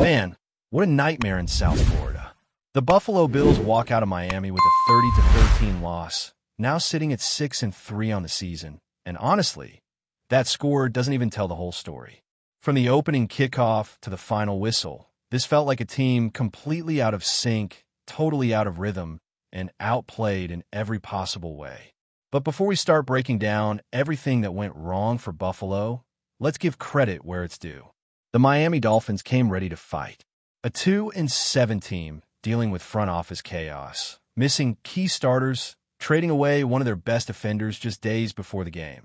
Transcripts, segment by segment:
Man, what a nightmare in South Florida. The Buffalo Bills walk out of Miami with a 30-13 loss, now sitting at 6-3 on the season. And honestly, that score doesn't even tell the whole story. From the opening kickoff to the final whistle, this felt like a team completely out of sync, totally out of rhythm, and outplayed in every possible way. But before we start breaking down everything that went wrong for Buffalo, let's give credit where it's due. The Miami Dolphins came ready to fight. A 2-7 team dealing with front office chaos, missing key starters, trading away one of their best defenders just days before the game.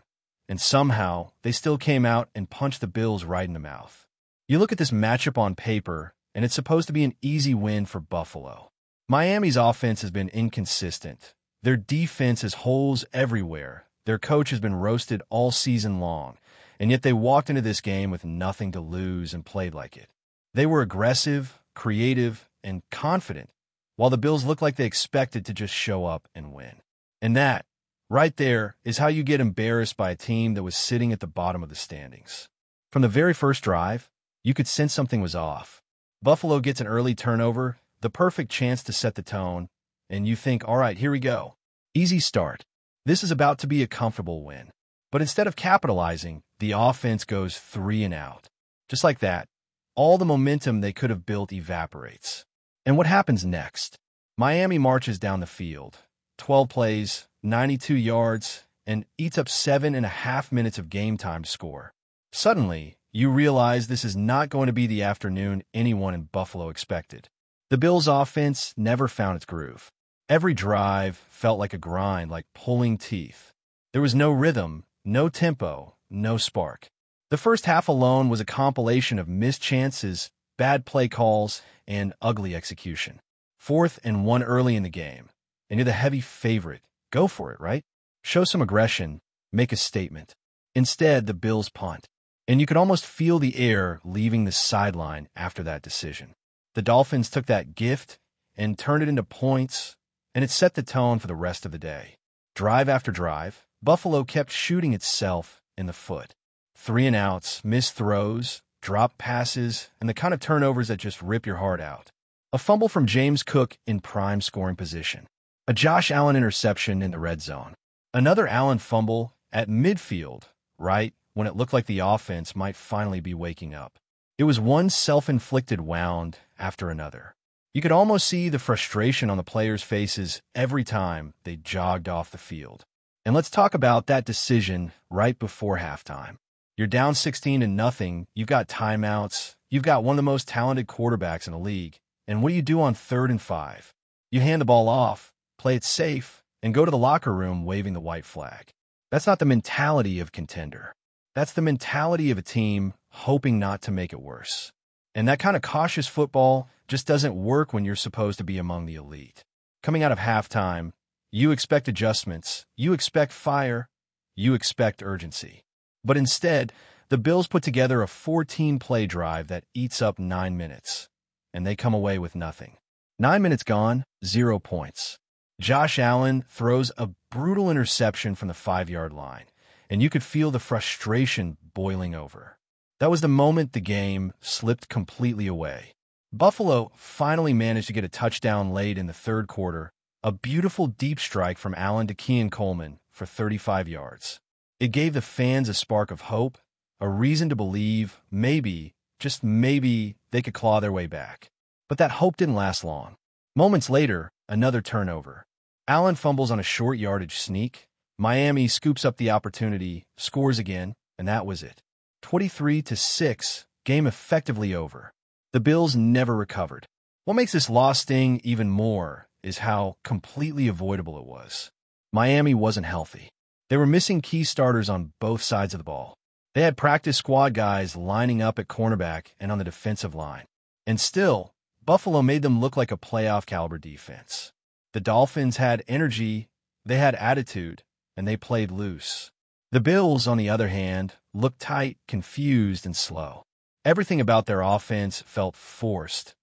And somehow, they still came out and punched the Bills right in the mouth. You look at this matchup on paper, and it's supposed to be an easy win for Buffalo. Miami's offense has been inconsistent. Their defense has holes everywhere. Their coach has been roasted all season long, and yet they walked into this game with nothing to lose and played like it. They were aggressive, creative, and confident, while the Bills looked like they expected to just show up and win. And that, right there, is how you get embarrassed by a team that was sitting at the bottom of the standings. From the very first drive, you could sense something was off. Buffalo gets an early turnover, the perfect chance to set the tone, and you think, all right, here we go. Easy start. This is about to be a comfortable win. But instead of capitalizing, the offense goes 3 and out. Just like that, all the momentum they could have built evaporates. And what happens next? Miami marches down the field. 12 plays, 92 yards, and eats up 7.5 minutes of game time to score. Suddenly, you realize this is not going to be the afternoon anyone in Buffalo expected. The Bills' offense never found its groove. Every drive felt like a grind, like pulling teeth. There was no rhythm, no tempo, no spark. The first half alone was a compilation of missed chances, bad play calls, and ugly execution. 4th and 1 early in the game, and you're the heavy favorite. Go for it, right? Show some aggression, make a statement. Instead, the Bills punt, and you could almost feel the air leaving the sideline after that decision. The Dolphins took that gift and turned it into points, and it set the tone for the rest of the day. Drive after drive, Buffalo kept shooting itself in the foot. 3 and outs, missed throws, dropped passes, and the kind of turnovers that just rip your heart out. A fumble from James Cook in prime scoring position. A Josh Allen interception in the red zone. Another Allen fumble at midfield, right when it looked like the offense might finally be waking up. It was one self-inflicted wound after another. You could almost see the frustration on the players' faces every time they jogged off the field. And let's talk about that decision right before halftime. You're down 16-0, you've got timeouts, you've got one of the most talented quarterbacks in the league, and what do you do on 3rd and 5? You hand the ball off, play it safe, and go to the locker room waving the white flag. That's not the mentality of contender. That's the mentality of a team hoping not to make it worse. And that kind of cautious football just doesn't work when you're supposed to be among the elite. Coming out of halftime, you expect adjustments, you expect fire, you expect urgency. But instead, the Bills put together a 14-play drive that eats up 9 minutes, and they come away with nothing. 9 minutes gone, 0 points. Josh Allen throws a brutal interception from the 5-yard line, and you could feel the frustration boiling over. That was the moment the game slipped completely away. Buffalo finally managed to get a touchdown late in the 3rd quarter, a beautiful deep strike from Allen to Keon Coleman for 35 yards. It gave the fans a spark of hope, a reason to believe maybe, just maybe, they could claw their way back. But that hope didn't last long. Moments later, another turnover. Allen fumbles on a short yardage sneak. Miami scoops up the opportunity, scores again, and that was it. 23-6, game effectively over. The Bills never recovered. What makes this loss sting even more is how completely avoidable it was. Miami wasn't healthy. They were missing key starters on both sides of the ball. They had practice squad guys lining up at cornerback and on the defensive line. And still, Buffalo made them look like a playoff-caliber defense. The Dolphins had energy, they had attitude, and they played loose. The Bills, on the other hand, looked tight, confused, and slow. Everything about their offense felt forced.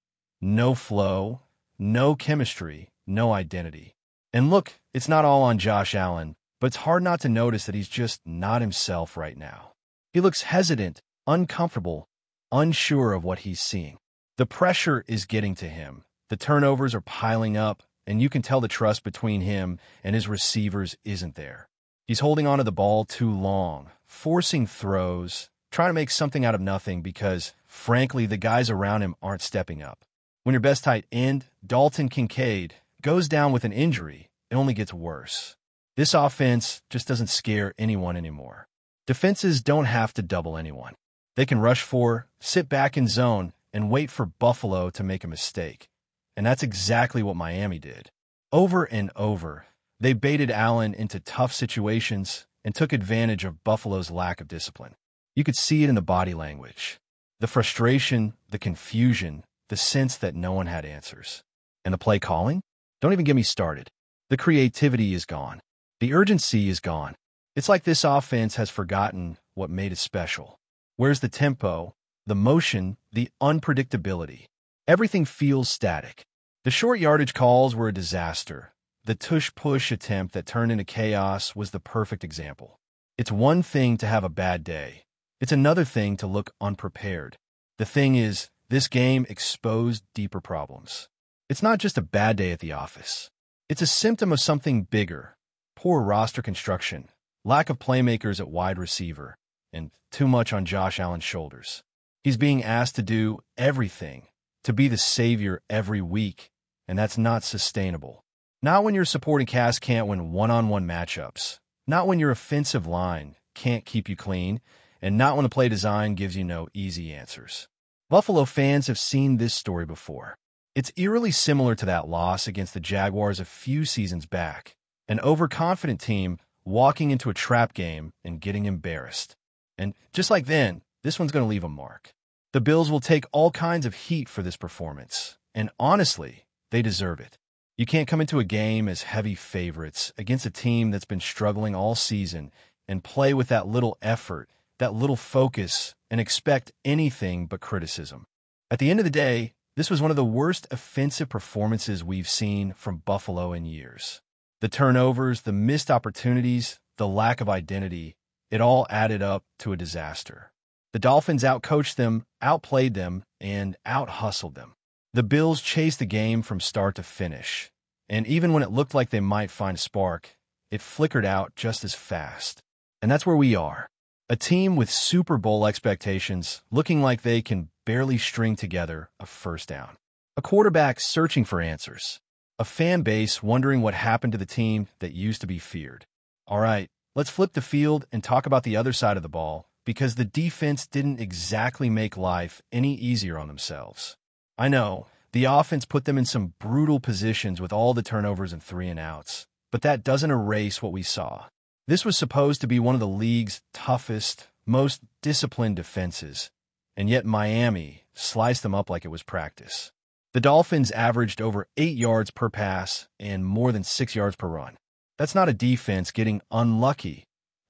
No flow, no chemistry, no identity. And look, it's not all on Josh Allen, but it's hard not to notice that he's just not himself right now. He looks hesitant, uncomfortable, unsure of what he's seeing. The pressure is getting to him. The turnovers are piling up, and you can tell the trust between him and his receivers isn't there. He's holding onto the ball too long, forcing throws, trying to make something out of nothing because, frankly, the guys around him aren't stepping up. When your best tight end, Dalton Kincaid, goes down with an injury, it only gets worse. This offense just doesn't scare anyone anymore. Defenses don't have to double anyone. They can rush for, sit back in zone, and wait for Buffalo to make a mistake. And that's exactly what Miami did. Over and over, they baited Allen into tough situations and took advantage of Buffalo's lack of discipline. You could see it in the body language. The frustration, the confusion, the sense that no one had answers. And the play calling? Don't even get me started. The creativity is gone. The urgency is gone. It's like this offense has forgotten what made it special. Where's the tempo, the motion, the unpredictability? Everything feels static. The short yardage calls were a disaster. The tush-push attempt that turned into chaos was the perfect example. It's one thing to have a bad day. It's another thing to look unprepared. The thing is, this game exposed deeper problems. It's not just a bad day at the office. It's a symptom of something bigger. Poor roster construction, lack of playmakers at wide receiver, and too much on Josh Allen's shoulders. He's being asked to do everything, to be the savior every week, and that's not sustainable. Not when your supporting cast can't win one-on-one matchups, not when your offensive line can't keep you clean, and not when the play design gives you no easy answers. Buffalo fans have seen this story before. It's eerily similar to that loss against the Jaguars a few seasons back. An overconfident team walking into a trap game and getting embarrassed. And just like then, this one's going to leave a mark. The Bills will take all kinds of heat for this performance, and honestly, they deserve it. You can't come into a game as heavy favorites against a team that's been struggling all season and play with that little effort, that little focus, and expect anything but criticism. At the end of the day, this was one of the worst offensive performances we've seen from Buffalo in years. The turnovers, the missed opportunities, the lack of identity, it all added up to a disaster. The Dolphins outcoached them, outplayed them, and out-hustled them. The Bills chased the game from start to finish, and even when it looked like they might find a spark, it flickered out just as fast. And that's where we are. A team with Super Bowl expectations looking like they can barely string together a first down. A quarterback searching for answers. A fan base wondering what happened to the team that used to be feared. All right, let's flip the field and talk about the other side of the ball, because the defense didn't exactly make life any easier on themselves. I know, the offense put them in some brutal positions with all the turnovers and 3-and-outs, but that doesn't erase what we saw. This was supposed to be one of the league's toughest, most disciplined defenses, and yet Miami sliced them up like it was practice. The Dolphins averaged over 8 yards per pass and more than 6 yards per run. That's not a defense getting unlucky.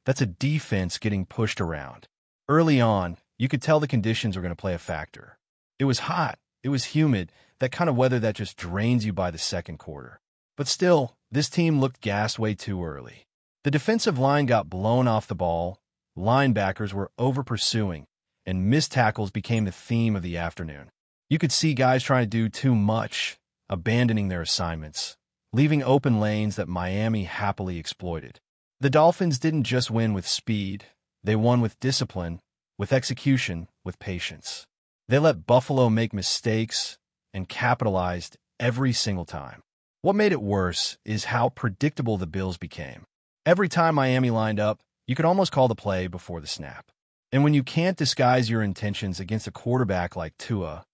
That's a defense getting pushed around. Early on, you could tell the conditions were going to play a factor. It was hot. It was humid. That kind of weather that just drains you by the second quarter. But still, this team looked gassed way too early. The defensive line got blown off the ball, linebackers were over-pursuing, and missed tackles became the theme of the afternoon. You could see guys trying to do too much, abandoning their assignments, leaving open lanes that Miami happily exploited. The Dolphins didn't just win with speed, they won with discipline, with execution, with patience. They let Buffalo make mistakes and capitalized every single time. What made it worse is how predictable the Bills became. Every time Miami lined up, you could almost call the play before the snap. And when you can't disguise your intentions against a quarterback like Tua,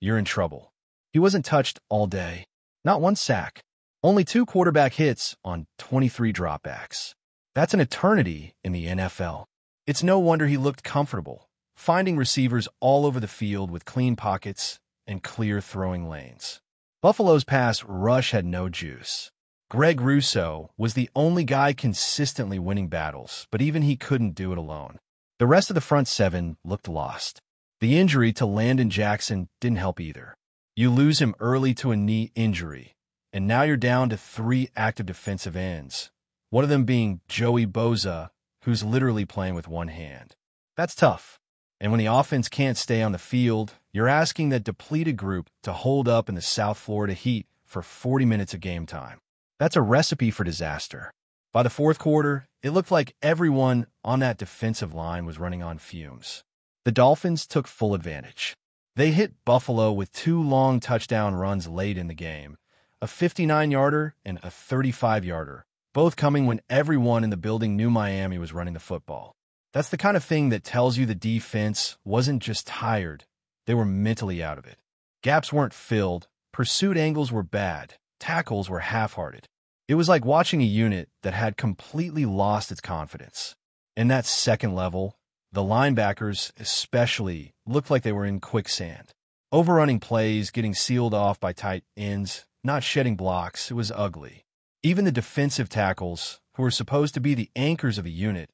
you're in trouble. He wasn't touched all day. Not one sack. Only 2 quarterback hits on 23 dropbacks. That's an eternity in the NFL. It's no wonder he looked comfortable, finding receivers all over the field with clean pockets and clear throwing lanes. Buffalo's pass rush had no juice. Greg Rousseau was the only guy consistently winning battles, but even he couldn't do it alone. The rest of the front 7 looked lost. The injury to Landon Jackson didn't help either. You lose him early to a knee injury, and now you're down to 3 active defensive ends, one of them being Joey Bosa, who's literally playing with one hand. That's tough. And when the offense can't stay on the field, you're asking that depleted group to hold up in the South Florida heat for 40 minutes of game time. That's a recipe for disaster. By the fourth quarter, it looked like everyone on that defensive line was running on fumes. The Dolphins took full advantage. They hit Buffalo with 2 long touchdown runs late in the game, a 59-yarder and a 35-yarder, both coming when everyone in the building knew Miami was running the football. That's the kind of thing that tells you the defense wasn't just tired, they were mentally out of it. Gaps weren't filled, pursuit angles were bad, tackles were half-hearted. It was like watching a unit that had completely lost its confidence. In that second level, the linebackers especially looked like they were in quicksand. Overrunning plays, getting sealed off by tight ends, not shedding blocks, it was ugly. Even the defensive tackles, who were supposed to be the anchors of a unit,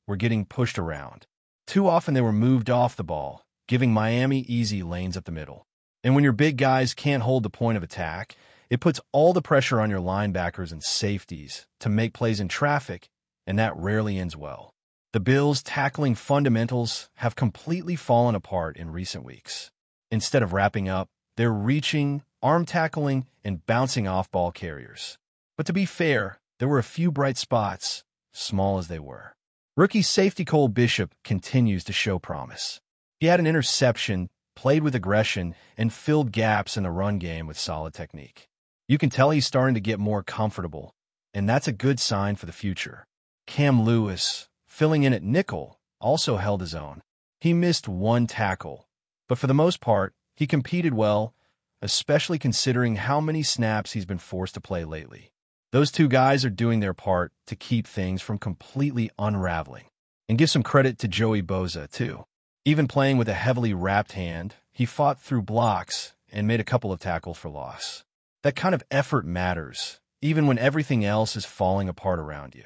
were getting pushed around. Too often they were moved off the ball, giving Miami easy lanes up the middle. And when your big guys can't hold the point of attack, it puts all the pressure on your linebackers and safeties to make plays in traffic, and that rarely ends well. The Bills' tackling fundamentals have completely fallen apart in recent weeks. Instead of wrapping up, they're reaching, arm tackling, and bouncing off ball carriers. But to be fair, there were a few bright spots, small as they were. Rookie safety Cole Bishop continues to show promise. He had an interception, played with aggression, and filled gaps in the run game with solid technique. You can tell he's starting to get more comfortable, and that's a good sign for the future. Cam Lewis, filling in at nickel, also held his own. He missed 1 tackle, but for the most part, he competed well, especially considering how many snaps he's been forced to play lately. Those 2 guys are doing their part to keep things from completely unraveling. And give some credit to Joey Bosa, too. Even playing with a heavily wrapped hand, he fought through blocks and made a couple of tackles for loss. That kind of effort matters, even when everything else is falling apart around you.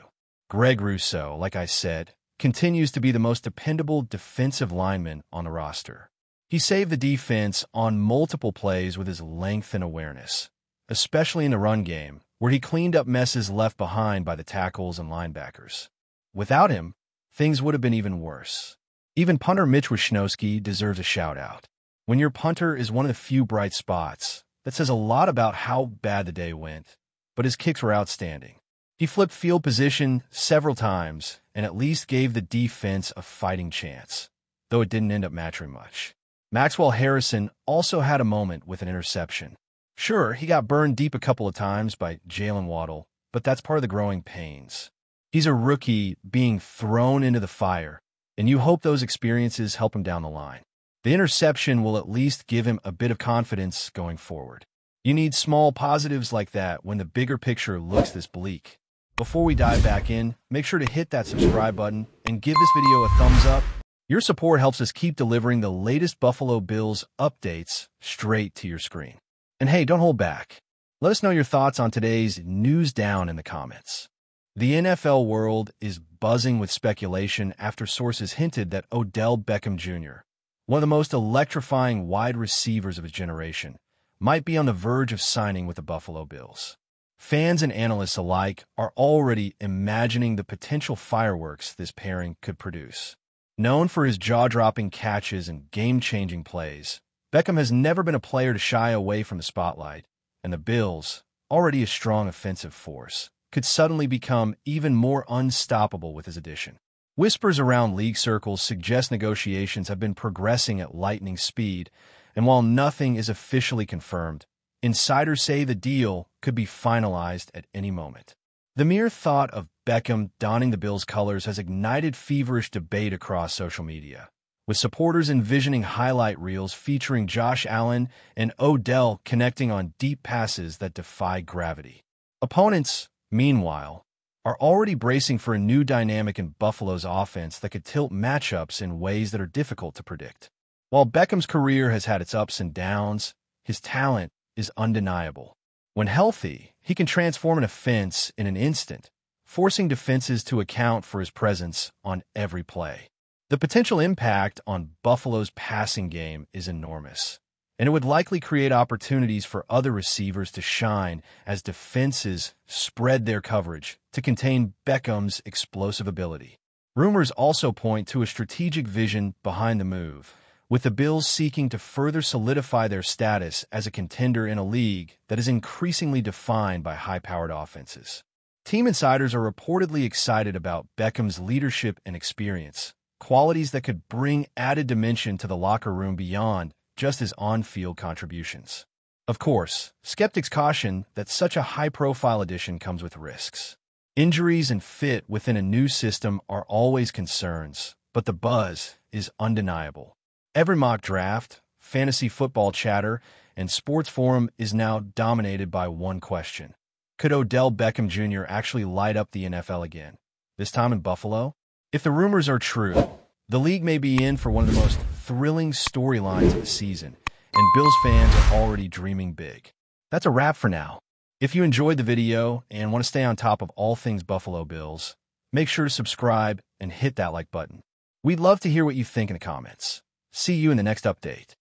Greg Rousseau, like I said, continues to be the most dependable defensive lineman on the roster. He saved the defense on multiple plays with his length and awareness, especially in the run game, where he cleaned up messes left behind by the tackles and linebackers. Without him, things would have been even worse. Even punter Mitch Wishnowsky deserves a shout-out. When your punter is one of the few bright spots, that says a lot about how bad the day went, but his kicks were outstanding. He flipped field position several times and at least gave the defense a fighting chance, though it didn't end up mattering much. Maxwell Harrison also had a moment with an interception. Sure, he got burned deep a couple of times by Jalen Waddle, but that's part of the growing pains. He's a rookie being thrown into the fire, and you hope those experiences help him down the line. The interception will at least give him a bit of confidence going forward. You need small positives like that when the bigger picture looks this bleak. Before we dive back in, make sure to hit that subscribe button and give this video a thumbs up. Your support helps us keep delivering the latest Buffalo Bills updates straight to your screen. And hey, don't hold back. Let us know your thoughts on today's news down in the comments. The NFL world is buzzing with speculation after sources hinted that Odell Beckham Jr., one of the most electrifying wide receivers of his generation, might be on the verge of signing with the Buffalo Bills. Fans and analysts alike are already imagining the potential fireworks this pairing could produce. Known for his jaw-dropping catches and game-changing plays, Beckham has never been a player to shy away from the spotlight, and the Bills, already a strong offensive force, could suddenly become even more unstoppable with his addition. Whispers around league circles suggest negotiations have been progressing at lightning speed, and while nothing is officially confirmed, insiders say the deal could be finalized at any moment. The mere thought of Beckham donning the Bills' colors has ignited feverish debate across social media, with supporters envisioning highlight reels featuring Josh Allen and Odell connecting on deep passes that defy gravity. Opponents, meanwhile, are already bracing for a new dynamic in Buffalo's offense that could tilt matchups in ways that are difficult to predict. While Beckham's career has had its ups and downs, his talent is undeniable. When healthy, he can transform an offense in an instant, forcing defenses to account for his presence on every play. The potential impact on Buffalo's passing game is enormous, and it would likely create opportunities for other receivers to shine as defenses spread their coverage to contain Beckham's explosive ability. Rumors also point to a strategic vision behind the move, with the Bills seeking to further solidify their status as a contender in a league that is increasingly defined by high-powered offenses. Team insiders are reportedly excited about Beckham's leadership and experience, qualities that could bring added dimension to the locker room beyond just his on-field contributions. Of course, skeptics caution that such a high-profile addition comes with risks. Injuries and fit within a new system are always concerns, but the buzz is undeniable. Every mock draft, fantasy football chatter, and sports forum is now dominated by one question. Could Odell Beckham Jr. actually light up the NFL again, this time in Buffalo? If the rumors are true, the league may be in for one of the most thrilling storylines of the season, and Bills fans are already dreaming big. That's a wrap for now. If you enjoyed the video and want to stay on top of all things Buffalo Bills, make sure to subscribe and hit that like button. We'd love to hear what you think in the comments. See you in the next update.